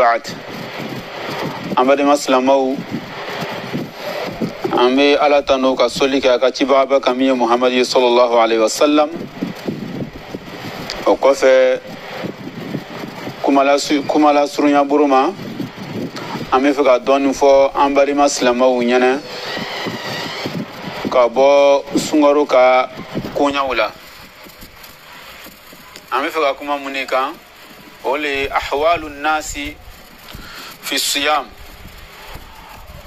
بعد أمبارح مسلمو أمي على تنوك سوليك أكتبابا كمية محمد صلى الله عليه وسلم وقف كمالا سرنيا بروما أمي فكا دون فو أمبارح مسلمو ينه كابو سنغرو كا كونيا ولا أمي فكا كما منيكا ولي أحوال الناس في الصيام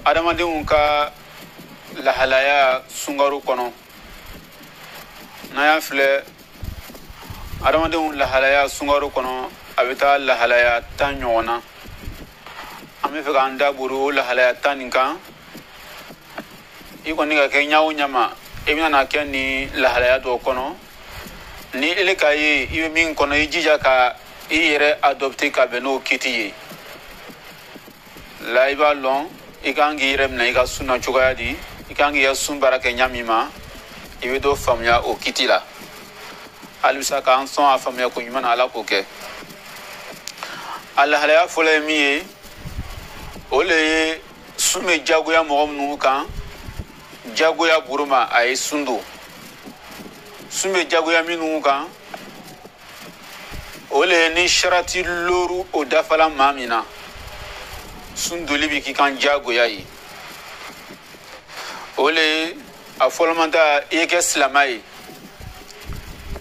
adamadenw ka lahalaya sungaru kono naya filɛ adamadenw lahalaya sungaru kono a bɛ taa lahalaya 10 ɲɔgɔn na an bɛ fɛ k'an da bori o lahalaya 10 nin kan i kɔni ka kɛ ɲa o ɲa ma i bɛna na kɛ ni lahalaya dɔ kɔnɔ ni ele ka ye i bɛ min kɔnɔ i jija ka i yɛrɛ adopte ka bɛn n'o kiti ye la i b'a lɔn i kan k'i yɛrɛ minɛ i ka sunna cogoya di i kan k'i ka sun baara kɛ ɲa min ma i bɛ dɔ faamuya o kiti la halisa k'an sɔn a faamuya ko ɲuman na ala k'o kɛ a lahalaya fɔlɔ ye min ye o le ye sun bɛ jagoya mɔgɔ minnu kan jagoya buruma a ye sun don sun bɛ jagoya minnu kan o le ye ni sarati loru o dafala maa min na sun doli bi k'i kan jagoya ye o le a fɔlɔmata i ye kɛ silama ye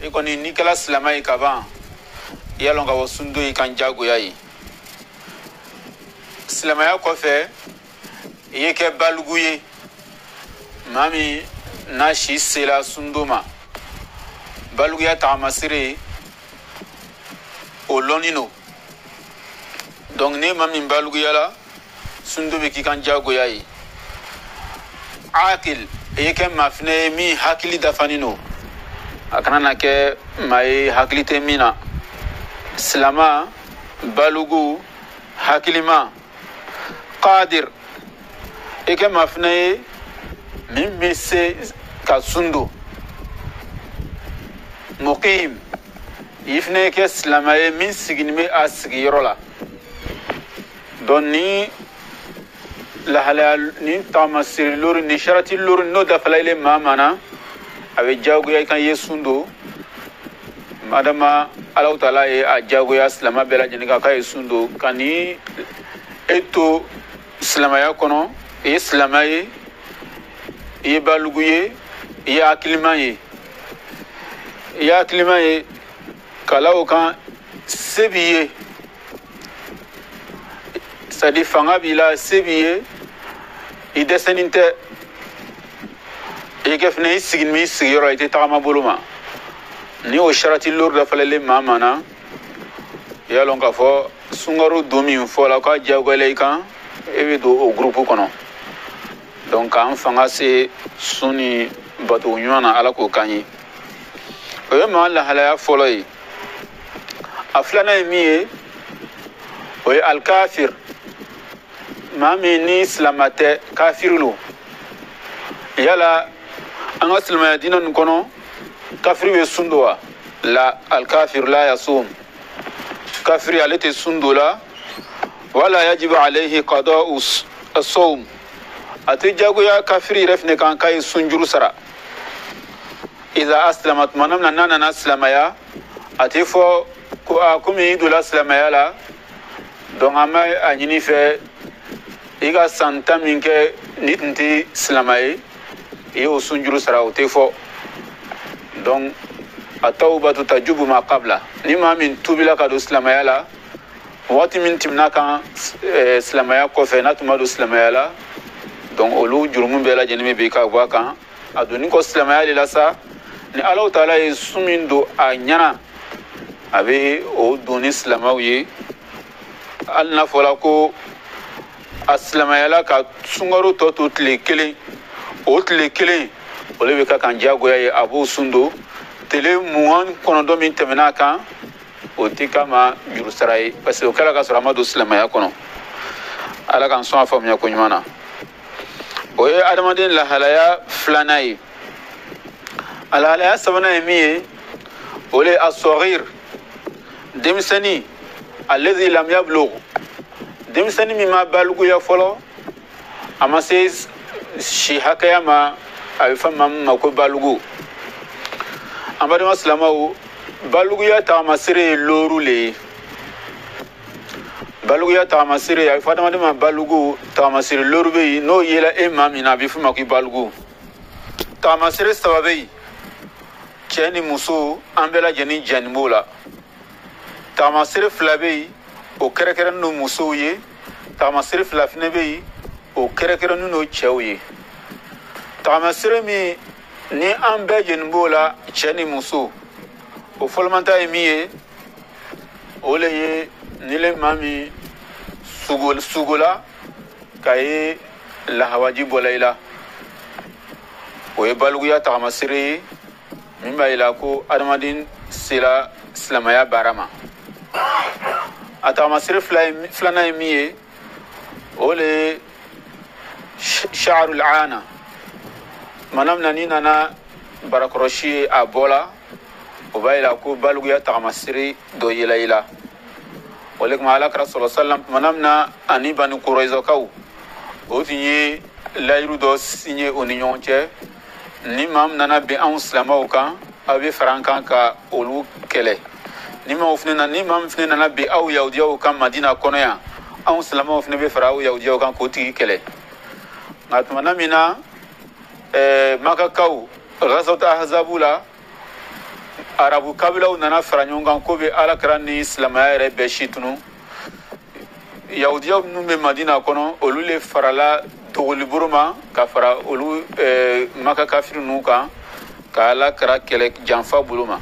i kɔni n'i kɛra silama ye ka ban i y'a lɔn ka fɔ sun do i kan jagoya ye silamaya kɔfɛ i ye kɛ balugu ye maa min n'a si sera sun do ma baluguya tagamasire o lɔnni no donc ni maa min baluguyala sun do bɛ k'i kan jagoya ye akil i ye kɛ maa fana ye min hakili dafani no a kana na kɛ maa ye hakili tɛ min na silama balugu hakilima qadir i kɛ maa fana ye min bɛ se ka sun do muqim i fana ye kɛ silama ye min sigini bɛ a sigiyɔrɔ la donc ni lahalaya ni tamasiri lori ni sharati lori no dafala ile maa na a bɛ jagoya i kan ye sun do madama Alahu Taala ye a jagoya silama bɛɛ lajɛlen kan k'a ye sun do ka ni e to silamaya kɔnɔ i ye silama ye i ye balugu ye i ye hakilima ye i ye hakilima ye kala o kan se b'i ye c'est à dire fanga b'i la se b'i ye i dɛsɛnin tɛ i kɛ fana i sigini min sigiyɔrɔ i tɛ tagama bolo ma ni o sarati lori dafalelen maa na i y'a lɔn k'a fɔ sunkaro don min fɔla k'a jagoyala i kan e bɛ don o gurupu kɔnɔ donc k'an fanga se sun ni bato ɲuman na ala k'o kan ye o ye maa lahalaya fɔlɔ ye a filanan ye min ye o ye alikafir maa min ni silama tɛ kafiri lo yala an ka silamaya diinɛ nin kɔnɔ kafiri bɛ sun do wa la alikafir la yasum kafiri ale tɛ sun do la wala yajibu alayhi qada'u as-sawm a tɛ jagoya kafiri yɛrɛ fana kan k'a ye sunjuru sara iza aslama tuma min na n'a nana silamaya a tɛ fɔ ko komi i donna silamaya la donc an bɛ a ɲini fɛ i ka san 10 min kɛ ni tun tɛ silama ye i y'o sunjuru sara o tɛ fɔ donc a tawbatu tajubu ma qabla ni maa min tubila ka don silamaya la waati min tɛmɛna kan silamaya kɔfɛ n'a tun ma don silamaya la donc olu jurumu bɛɛ lajɛlen bɛ ka bɔ a kan a donni kɔ silamaya de la sa ni Alahu Taala ye sun min don a ɲɛna a bɛ o don ni silamaw ye hali n'a fɔra ko a silamayala ka sunkaro tɔ to tile kelen o tile kelen o le bɛ ka kan jagoya ye a b'o sun don tile 29 min tɛmɛna a kan o tɛ k'a ma juru sara ye parce que o kɛra ka sɔrɔ a ma don silamaya kɔnɔ ala k'an sɔn a faamuya ko ɲuman na o ye adamaden lahalaya filanan ye a lahalaya sabanan ye min ye o le ye as-saghir denmisɛnnin alladhi lam yablugh denmisɛnnin min ma baliguya fɔlɔ a ma se si hakɛya ma a bɛ fɔ maa min ma ko balugu an balima silamɛw baluguya tagamasere ye looru le ye baluguya tagamasere a bɛ fɔ adamaden ma balugu tagamasere looru bɛ yen n'o yela e maa min na a bɛ fɔ ma ko balugu tagamasere saba bɛ yen cɛ ni muso an bɛɛ lajɛlen jɛnnen b'o la tagamasere fila bɛ yen o kɛrɛnkɛrɛnnen don musow ye tagamasere fila fana bɛ yen o kɛrɛnkɛrɛnnen don cɛw ye tagamasere min ni an bɛɛ jɛnnen b'o la cɛ ni muso o fɔlɔmanta ye min ye o le ye ni le maa min sugola k'a ye lahawaji bɔla i la o ye baluguya tagamasere ye min b'a yira ko adamaden sera silamɛya baara ma a tagamasere filanan ye min ye o le ye sha'arul aana mana mina ni nana barakɔrɔsi ye a bɔ la o b'a yira ko baluguya tagamasere dɔ yela i la o le kama alakira sɔlɔ salam mana mina ani bani kurayzakaw o tun ye layiru dɔ sinye o ni ɲɔgɔn cɛ ni maa min nana bɛn anw silamɛw kan aw bɛ fara an kan ka olu kɛlɛ ni maa min fana nana bɛn aw yahudiyaw kan madina kɔnɔ yan anw silamɛw fana bɛ fara aw yahudiyaw kan k'o tigi kɛlɛ nka tumana min na makakaw ghazawat ahzabu la arabu kabilaw nana fara ɲɔgɔn kan ko bɛ alakira ni silamɛya yɛrɛ bɛɛ si tunu yahudiyaw minnu bɛ madina kɔnɔ olu le farala dogoliburu ma ka fara olu maka kafiri ninnu kan ka alakira kɛlɛ janfa bolo ma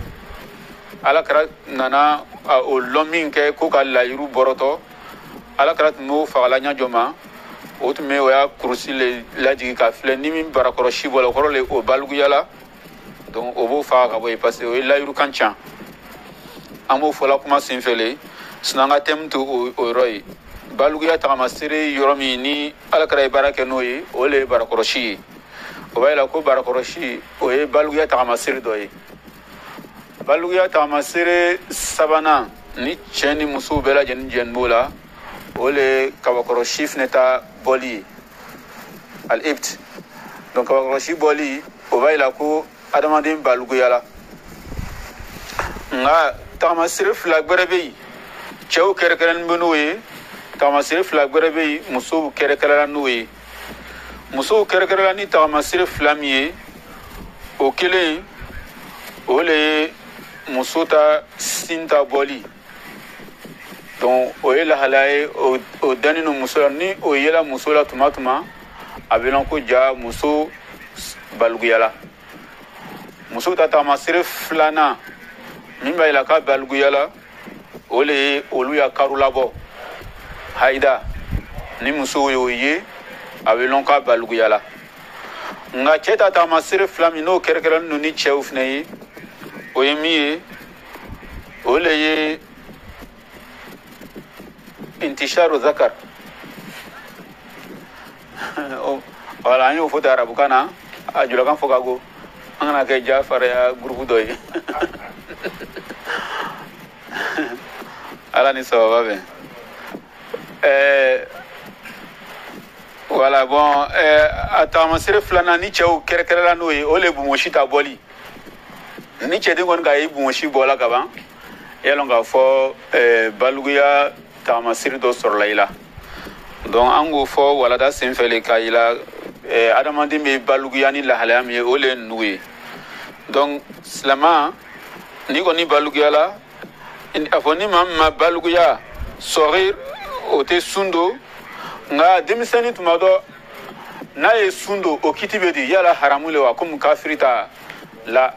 alakira nana o lɔn min kɛ ko ka layiru bɔrɔtɔ alakira tun b'o fagala ɲajɔ ma o tun bɛ o y'a kurusi le lajigi ka filɛ ni min barakɔrɔsi bɔ la o kɔrɔ le o baluguya la donc o b'o faga ka bɔ yen parce que o ye layiru kan can an b'o fɔla kuma senfɛ le sinon an ka thème to o yɔrɔ ye baluguya tagamasere yɔrɔ min ni alakira ye baara kɛ n'o ye o le ye barakɔrɔsi ye o b'a yira ko barakɔrɔsi o ye baluguya tagamasere dɔ ye baluguya tagamasere sabanan ni cɛ ni muso bɛɛ lajɛlen jɛnnen b'o la o le ye kabakɔrɔsi fana ta bɔli ye al-ibt donc kabakɔrɔsi bɔli o b'a yira ko adamaden baluguyala nka tagamasere fila gbɛrɛ bɛ yen cɛw kɛrɛkɛrɛnnen bɛ n'o ye tagamasere fila gbɛrɛ bɛ yen musow kɛrɛkɛrɛla n'o ye musow kɛrɛkɛrɛla ni tagamasere fila min ye o kelen o le ye muso ta sin ta bɔli donc o ye lahalaya ye o dannen don muso la ni o yela muso la tuma tuma a bɛ lɔn ko ja muso baluguyala muso ta tagamasere filanan min b'a yira k'a baluguyala o le ye olu ya karo labɔ hayida ni muso y'o ye a bɛ lɔn k'a baluguyala nka cɛ ta tagamasere fila min n'o kɛrɛnkɛrɛnnen don ni cɛw fana ye o ye min ye o le ye intisharu zakar wala an y'o fɔ ta arabukan na a julakan fɔ ka go an kana kɛ jafaraya gurupu dɔ ye ala ni sababa bɛn wala bon a tagamasere filanan ni cɛw kɛrɛkɛrɛla n'o ye o le ye bungosi ta bɔli ni cɛden kɔni k'a ye bungosi bɔla ka ban i y'a lɔn k'a fɔ baluguya tagamasere dɔ sɔrɔla i la donc an k'o fɔ walada senfɛ le k'a yira adamaden bɛ baluguya ni lahalaya min ye o le ye ninnu ye donc silamɛ ni kɔni baluguyala a fɔ ni maa min ma baluguya sɔgir o tɛ sun don nka denmisɛnnin tuma dɔ n'a ye sun don o kiti bɛ di yala haramu le wa komi kafiri ta la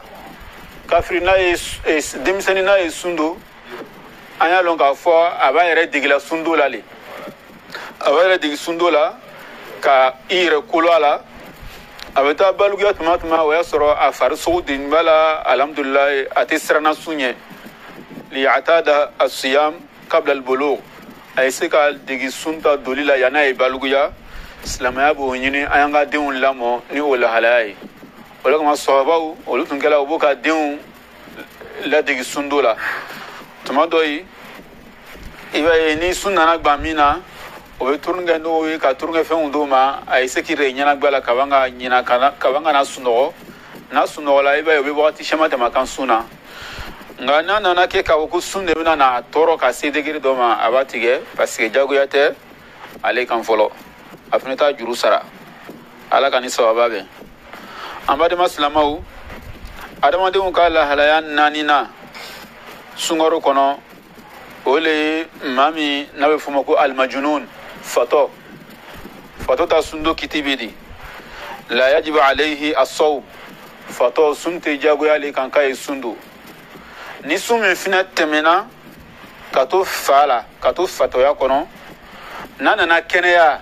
kafiri n'a ye denmisɛnnin n'a ye sun don an y'a lɔn k'a fɔ a b'a yɛrɛ degela sun don la le a b'a yɛrɛ degi sun don la ka i yɛrɛ kolo a la a bɛ taa baluguya tuma tuma o y'a sɔrɔ a farisogo denin b'a la alhamdulilayi a tɛ siranna sun ɲɛ liyatada asiyam kabla albulugh a ye se ka degi sun ta doli la yan'a ye baluguya silamɛya b'o ɲini an y'an ka denw lamɔ ni o lahalaya ye o de kama sɔhabaw olu tun kɛla u b'o ka denw ladegi sun do la tuma dɔ ye i b'a ye ni sun nana gban min na o be turnga no ka turnga fe unduma ay sekire nyana gbala kabanga nyina kabanga na suno la iba yobe wati shema de makan suna nga na ke ka ko sunne bina na toro ka sedegiri doma abatige parce que jago yate ale kan folo afneta juru sara ala kan sawaba be amade maslamau adama de ka la halayan nanina sungoro kono ole mami nabe fumako al majnun fato ta sundo kitibidi la yajibu alayhi as-sawm fato sunte jago yale kan kai sundu ni sumi fina temena kato fato ya kono nana keneya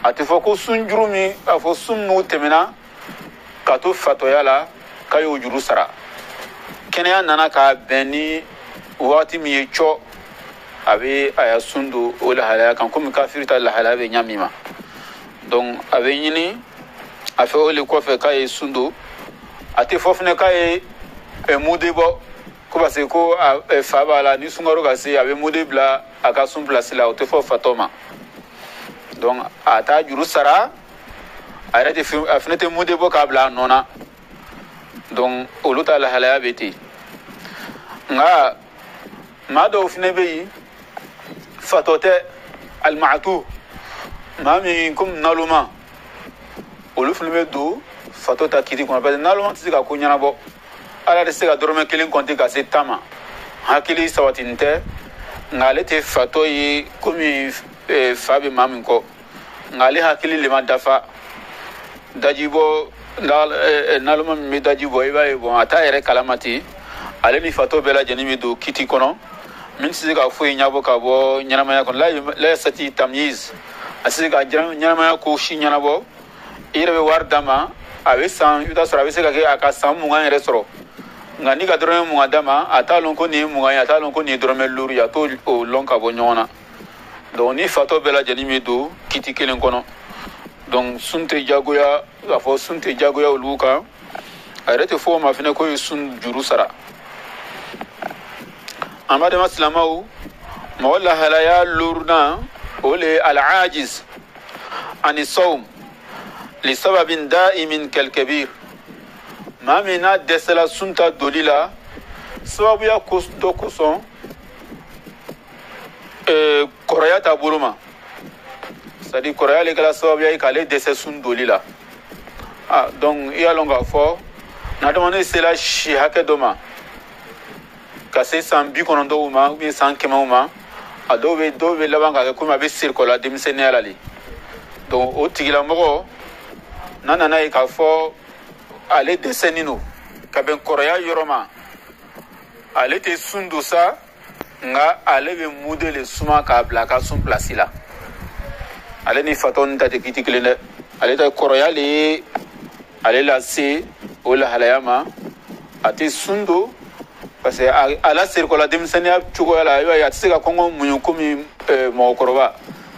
atifo ko sunjurumi afo sunnu temena kato fato ya la kayo juru sara keneya nana ka beni wati mi cho abe aya sundu wala halaya kan comme kafirta la halaya be nyamima donc abe nyini afe ole ko fe kay sundu ate fofne kay e mudebo ko base ko fa bala ni sungaro ga se abe mudebla aka sun place la ote fo fatoma donc ata juru sara arete afnete mudebo ka bla nona donc oluta la halaya beti nga mado fne be fatote al-ma'tu mami kum naluma olu fulme do fatota kiti ko ba naluma tsika ko nyana bo ala de sega dorme kelin konti ka se tama hakili sawatinte ngale te fato yi komi fabi mami ko ngale hakili le madafa dajibo naluma mi dajibo iba bon ata ere kalamati ale ni fato bela janimi do kiti kono min siga fu nyabo ka bo nyanama ko la sati tamyiz asiga nyanama ko shi nyanabo irebe wardama abe san yuta sura be siga ke aka san munga resoro ngani ga drome munga dama atalon ko ni munga atalon ko ni drome luru ya to o lonka bo nyona donc ni fato bela janimi do kiti kelen kono donc sunte jagoya afo sunte jagoya uluka arete fo ma fina ko sun juru sara amade maslamau mawalla halaya lurna ole al-ajiz ani sawm li sababin da'imin kal kabir mamina desala sunta dolila sababu ya kusto kuson korayata buruma sadi koraya le kala sababu ya kale dese sun dolila donc iya longa fo na demande cela shi hake doma kase san bi kono do ma bi san kema ma adobe labanga ko ma be circola demisene alali donc o tigila mogo nana nay ka fo ale desenino ka ben koroya yoroma ale te sundu sa nga ale be modele suma ka blaka sun placila ale ni faton ta de kitikile ale ta koroya le ale la se o la halayama ate sundu parce que ala circola demisenia chugo ala ya tsika kongo munyu komi mo koroba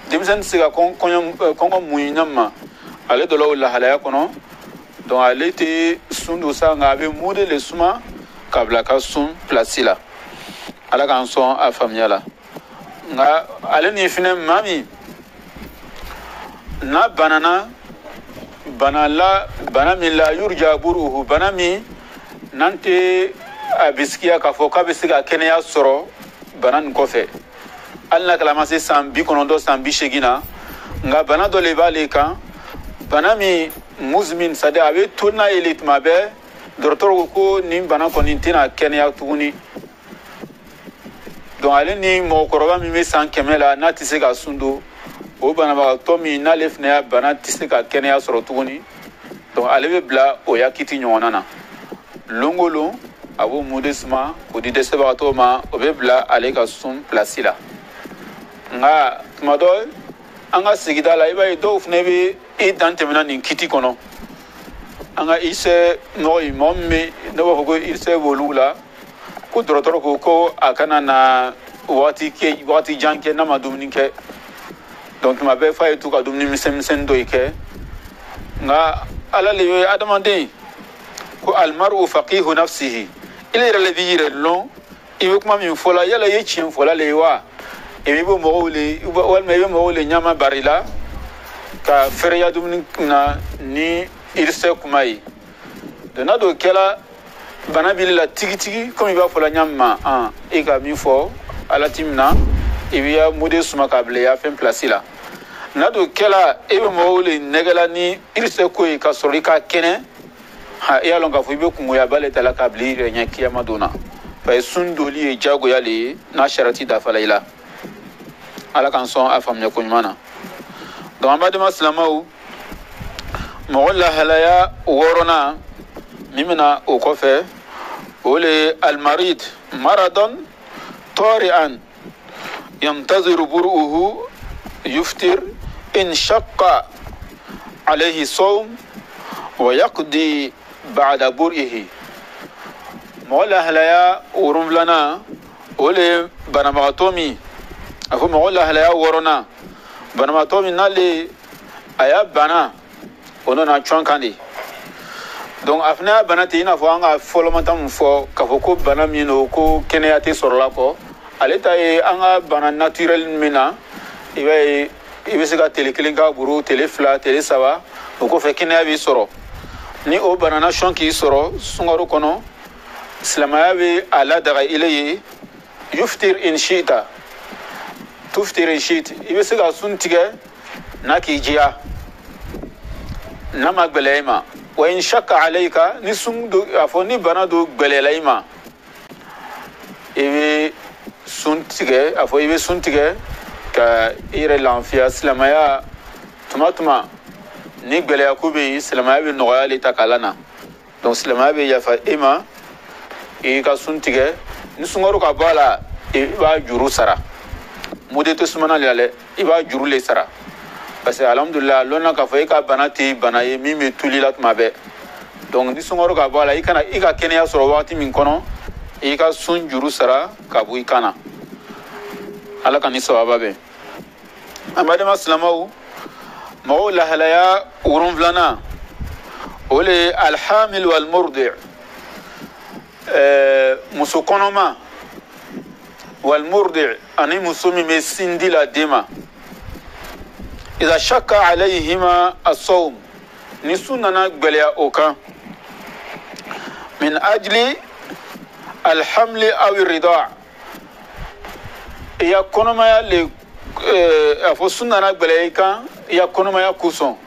demisen tsika kongo munyu namma ale dolo la halaya kono donc ale te sundu sanga be mude le suma kabla ka sun placila ala kan son a familiala nga ale ni fine mami na banana banami la yurja buruhu banami nante abiskiya ka fo ka bisiga kenya soro banan kofe alla kalama se sambi konondo sambi shegina nga bana do le bale kan banami muzmin sada ave tuna elit mabe docteur ko ni bana ko ni tina kenya tuguni donc ale ni mo koroba mi me san kemela na tisega sundo o bana ba to mi na lefne bana tisega kenya soro tuguni donc ale be bla o yakiti nyonana longolo abo modesma ko di desebato ma obebla ale ka sum placila nga tmado anga sigida la iba do fnebe e dantemena nin kiti kono anga ise no imomme no ko ise volula ko dorotoro ko akana na wati janke na madumnike donc ma be fa etu ka dumni misem do ike nga ala le adamande ko almaru faqihu nafsihi il est relevé long il veut que ma mi fola yala ye chien fola lewa emi bo mawle wal me mawle nyama barila ka feria dum na ni irse kumai dona do kela bana bilila tigi comme il va fola nyama e ka mi fo ala timna e biya mode suma kable ya fen place la na do kela e be mawle negala ni irse ko e ka sori ka kene ha e alonga fu be kumu ya bale tala kabli re nya kiyama dona fa sundoli e jago yale na sharati da falaila ala kan son afam ne ko nyana do amade maslamau molla halaya worona mimina o kofe ole al marid maradan tari'an yantaziru buruhu yuftir in shaqqa alayhi sawm wa yaqdi ba'da bur'ihi molla halaya urum lana ole banamatomi afu molla halaya worona banamatomi nale aya bana ono na chwankandi donc afna bana te ina fo anga folomantam fo ka fo ko bana mino ko keneyate sorla ko aleta e anga bana naturel mina ibe se ka telekilinga buru telefla tele sawa ko fe keneya bi soro ni o bana na chwanki soro sungaro kono islamaya bi ala daga ilayi yuftir in shita tuftir in shit ibe se ka suntige naki jiya nama gbelema wa in shakka alayka ni sundu afoni bana do gbelelaima ibe suntige afo ibe suntige ka ire l'enfia islamaya tuma ni gbeleya kubi islamaya bi noya le takalana donc islamaya bi yafa ima e ka suntige ni sungaro ka bala e ba juru sara modete sumana le iba juru le sara parce que alhamdulillah lonna ka fay ka banati banaye mimi tulilat mabe donc ni sungoro ka bala ika kenya soro wati min kono ika sun juru sara ka bu ikana ala kan ni sawaba be amade maslamau mawla halaya urun vlana ole al hamil wal murdi musukonoma wal murdi ani musumi mesindi la dema إذا شك عليهما الصوم نسونا بليا أوكا من أجل الحمل أو الرضاع يكون ما يلي أفسونا بليا يكون ما يكوسون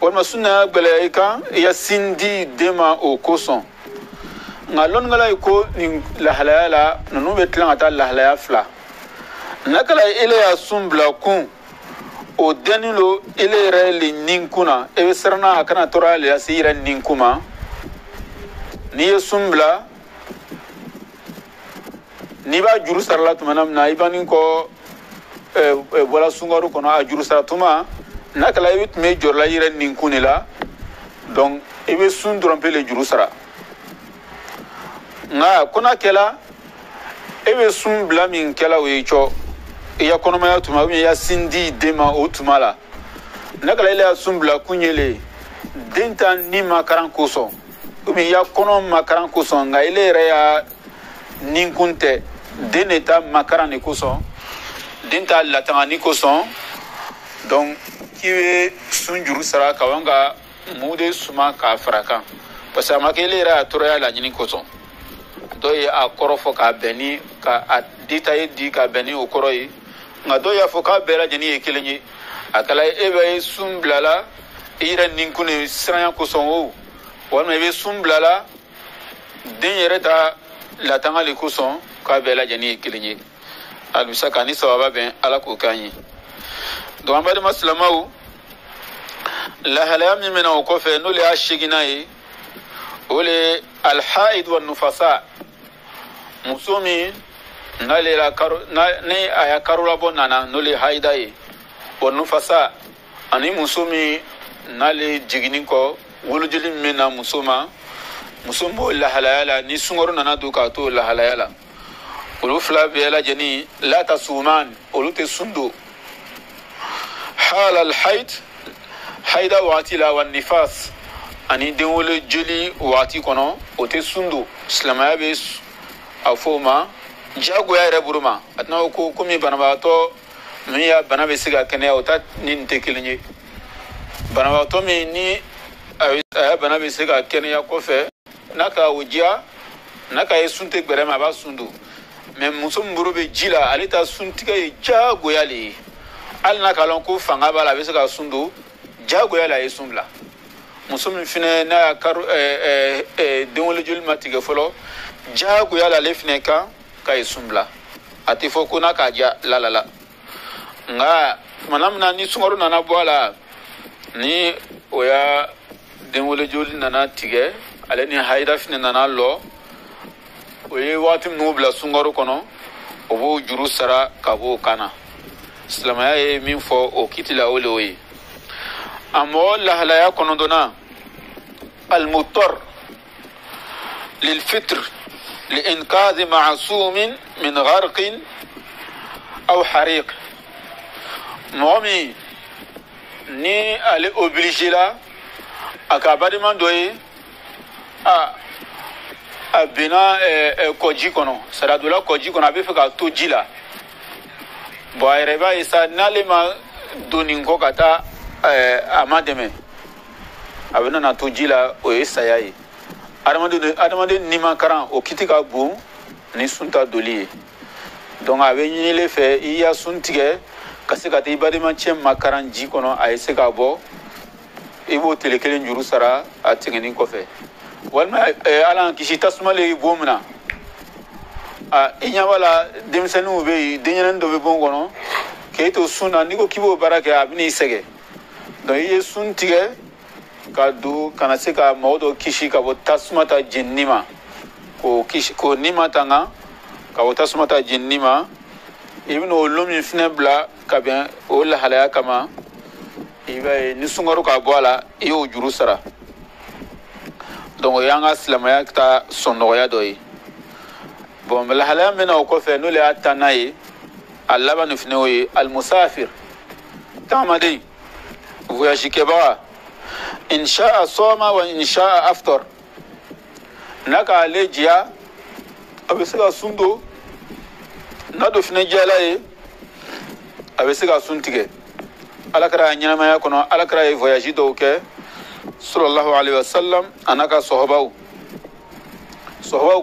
والما سونا بليا يسندي دما أو كوسون ngalon ngala ko ni lahalala nunu betlan ata lahalaya fla nakala ile ya sumbla kun o denilo ile reli ninkuna e serna akana torale asira ninkuma ni sumbla ni ba juru sarla tumanam na ibani ko wala sungaru kono a juru saratuma nakala yit me jorla ira ninkunila donc ibe sun tromper le juru sara nga kuna kela ebe sun bla min kela wecho ya konoma ya tuma ya sindi dema otumala nakala ile sun bla kunyele denta ni makaran koso umi ya kono makaran koso nga ile re ya ninkunte deneta makaran ni koso denta latanga ni koso donc kiwe sun juru sara kawanga mude suma ka fraka parce que makele ra toroya la nyini koso doye a korofo ka beni ka a ditaye di ka beni o koroyi nga doya fo ka bela jeni e kelenyi akala ebe sumblala ira ninkune sranya ko songo wona ebe sumblala den yereta la tangale ko son ka bela jeni e kelenyi albisa kani sawaba ben ala ko kanyi do ambade maslamau la halami mena o ko fe no le ashiginayi ole al haid wan nufasa musumi nale la karu ne aya karula bonana nole haidai wonu fasa ani musumi nale jigini ko wulujili mena musumbo la halala ni sungoro nana duka to la halala ulu fla biela jeni la tasuman ulu te sundu hal al haid haida watila wan nifas ani denwole jeli wati kono o te sundu islamaya be afoma jago ya buruma atna ko kumi banabato mi ya bana be siga kene o tat nin tekilinye banabato mi ni bana be siga kene ya ko fe naka wujia naka yesunte gbere ma ba sundu mais musum burube jila alita suntiga jago ya li al naka lon ko fanga bala be siga sundu jago ya la yesumbla musum fine na karu denwole jul matiga folo jago ya la lefne ka yesumbla ati foko na ka ja la nga manamna ni sungoro nana boala ni oya denwole jul nana tige ale ni hayda fine nana lo oye wati nubla sungoro kono obo juru sara kabo kana islamaya e min fo o kitila ole oyi amo lahalaya kono dona المضطر للفطر لإنقاذ معصوم من غرق أو حريق مومي ni ale obligé la akabadi man doye a bina koji kono sara dola koji kono abe feka to jila bo ayreba isa nale ma doningo kata amademe abena na to jila o isayayi adamade nima karan o kitika bu ni sunta doli donc abe nyile fe iya suntige kasi kata ibade man chem makaran ji kono ay se ka bo ibo telekele njuru sara atingeni ko fe walma alan kishita sumale bomna inya wala demsenu be denyen do be bongono ke to suna niko kibo baraka abini sege donc iye suntige kadu kana se ka modo kishi ka tasmata jinnima ko kishi ko nima tanga ka tasmata jinnima ibnu lumi fnebla ka bien o la halaya kama iba ni sungaro ka boala yo juru sara donc yanga islamaya ta sonno ya doyi bon la halaya mena ko fe no le atanayi allaba no fnewi al musafir tamadi voyage keba إن شاء صوم وإن شاء أفطر نكا لجيا أبسكا سندو نادو فنجالاي أبسكا سنتيجي على كرا نينما يكونو على كرا يفوياجي دوكي صلى الله عليه وسلم أناكا صحباو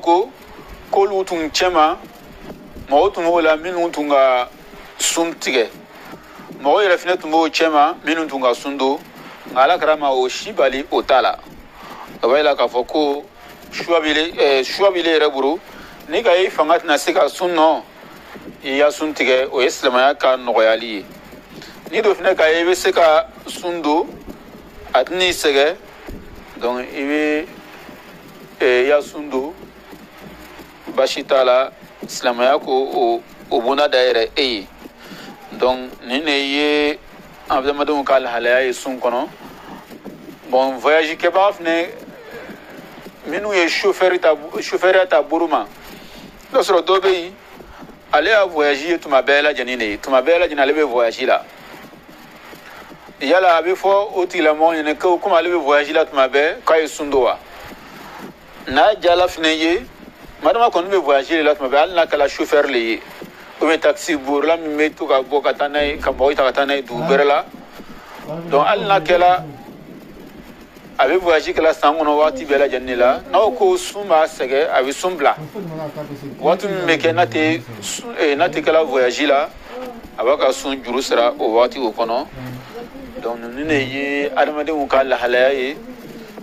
كو كل وتون تشما موتو مولا من وتونغا سنتيجي مو يرفنت مو تشما من وتونغا سندو ala karama o shibali otala abaila ka foko shuabile reburu ni ga yi fangat na sika sunno ya suntige o islamaya ka noyali ni do fina ka yi sika sundo atni sege donc ibe ya sundo bashitala islamaya ko o bona daire donc ni ne ye abdamadou kal halaya sun kono bon voyage ke bafne minu ye chauffeur ta buruma do soro dobe aller à voyager tuma bela janine tuma bela janale be voyager la yala be fo otila mo ne ko kuma ale be voyager la tuma be kay sundowa na jala fne ye madama kon be voyager la tuma be al na kala chauffeur le o be taxi burla mi metu ka bokata nay ka boita kata nay du berla donc al na kala abe voyage kala sangono wati bela jannila na ko suma sege abe sumbla watu meke nate kala voyage la abaka sun juru sara o wati o kono donc nune ye adamade un kala halaye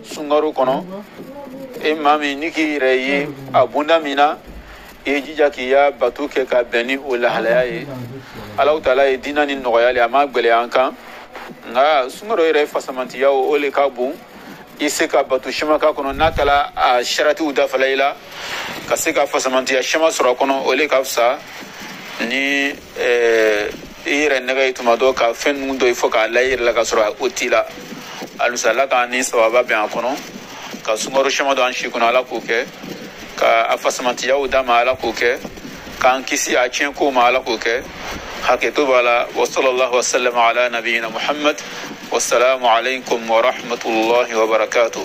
sungaro kono e mami niki reye abunda mina e jija ki ya batu ke ka beni o la halaye Allah taala e dinani noyali ama gbele ankan nga sungaro ere fasamanti ya o le ka bon iseka batu shima ka kono nakala a sharati uda falaila kaseka fasamanti ya shima sura kono ole kafsa ni ire nega ituma do ka fen mundo ifo ka layir la ka sura utila alusala ka ni sawaba be kono ka sungaro shima do anshi kono ala kuke ka afasamanti ya uda ma ala kuke kan kisi a chen ko ma ala kuke haketo bala wa sallallahu wa sallam ala nabiyina Muhammad. والسلام عليكم ورحمة الله وبركاته.